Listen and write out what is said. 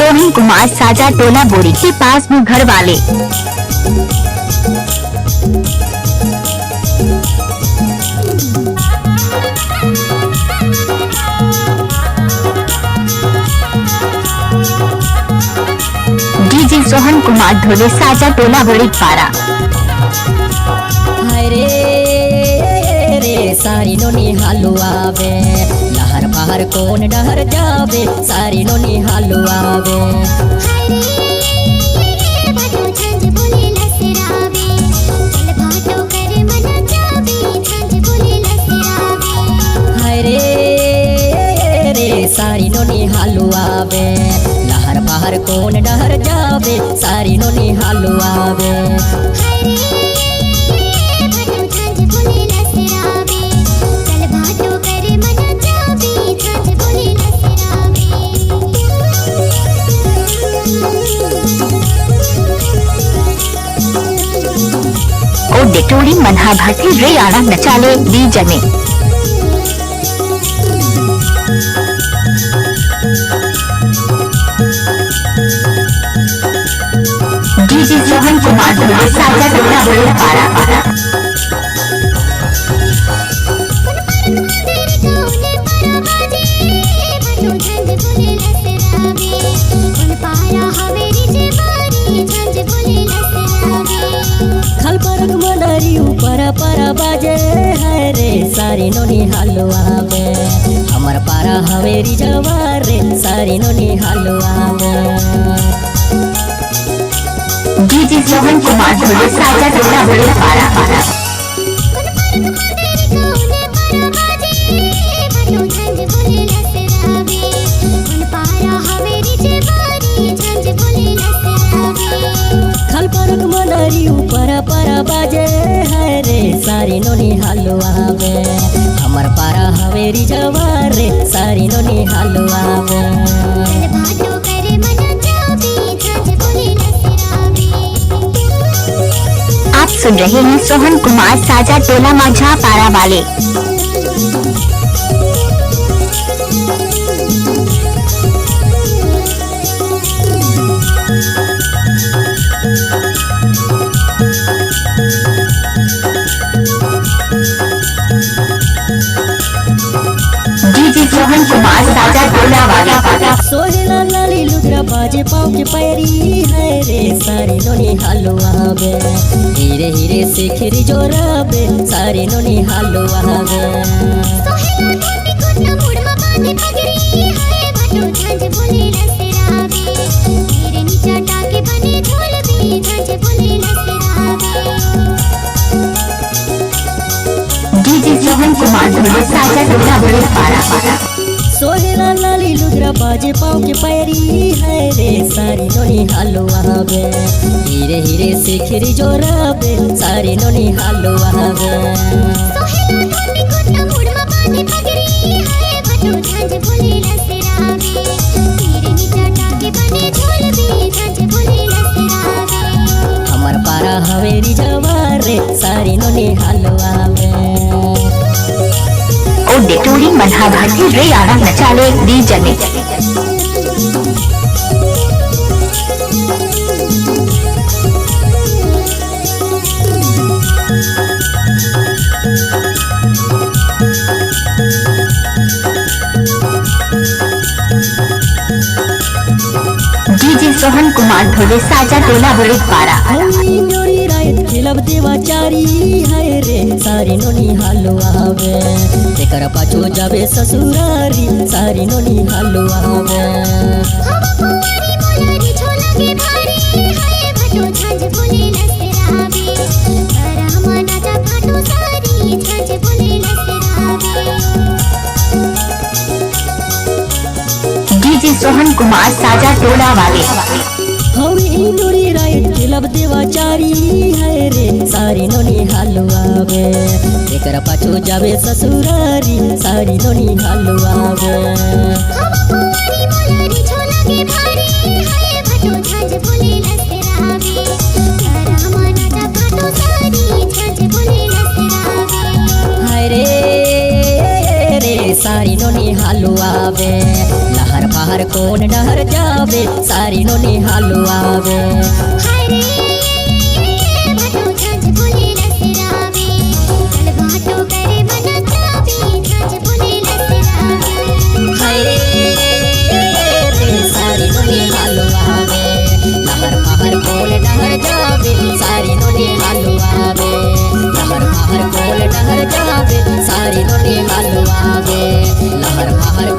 सोहन कुमार साजा टोला बोरी के पास में घर वाले। डीजे सोहन कुमार धोले साजा टोला बोरी पारा। सारी नोनी हलुआवे लहर पहर कौन डहर जावे सारी नोनी हलुआवे। सारी नोनी हलुआवे लहर पहर कौन डहर जावे सारी नोनी हलुआवे। डेटोरी मनहा भाती रे आना नचाले दी जने। डीजे सोहन कुमार धोले साजा टोला बोरी पारा। खल परग मनरी ऊपर पारा बाजे है रे सारी नोनी हलुआवे हमर पारा हवेरी जवार रे सारी नोनी हलुआवे। डीजे सोहन कुमार धोले साजा टोला बोरी पारा। खल परग मनरी ऊपर पारा बाजे है रे सारी नोनी हलुआवे हमर पारा हवेरी जवार रे सारी नोनी हलुआवे। आप सुन रहे हैं सोहन कुमार साजा टोला माझा पारा वाले। डीजे सोहन कुमार साजा टोला वाला। सोहेला लाली लुगरा बाजे पाँव के पैरी है रे सारी नोनी हलुआवे। हीरे हीरे से खिरी जोरावे सारी नोनी हलुआवे। डीजे सोहन कुमार धोले साजा टोला बोरी पारा। सोहेला लाली लुगरा बाजे पाँव के पैरी है रे सारी नोनी हलुआवे। हीरे हीरे से खिरी जोरावे सारी नोनी हलुआवे। हमर पारा हवेरी जवार रे सारी नोनी हलुआवे। डेटोरी मनहा भाती रे आना नचाले दी जने। डीजे सोहन कुमार धोले साजा टोला बोरी पारा। खिलब देवाचारी है रे सारी नोनी हलुआवे तेकर पाछो जाबे ससुरारी सारी नोनी हलुआवे। डीजे सोहन कुमार साजा टोला वाले। इंदुरी राइट खिलब देवाचारी है रे सारी नोनी हलुआवे तेकर पाछो जाबे ससुरारी सारी नोनी हलुआवे। हाय रे सारी नोनी हलुआ आवे लहर पहर कौन डहर जावे सारी नोनी हालो आवे सारी नोनी हालो आवे लहर पहर कौन डहर जावे सारी नोनी हालो आवे लहर पहर कौन डहर जावे सारी नोनी हालो आवे लहर पहर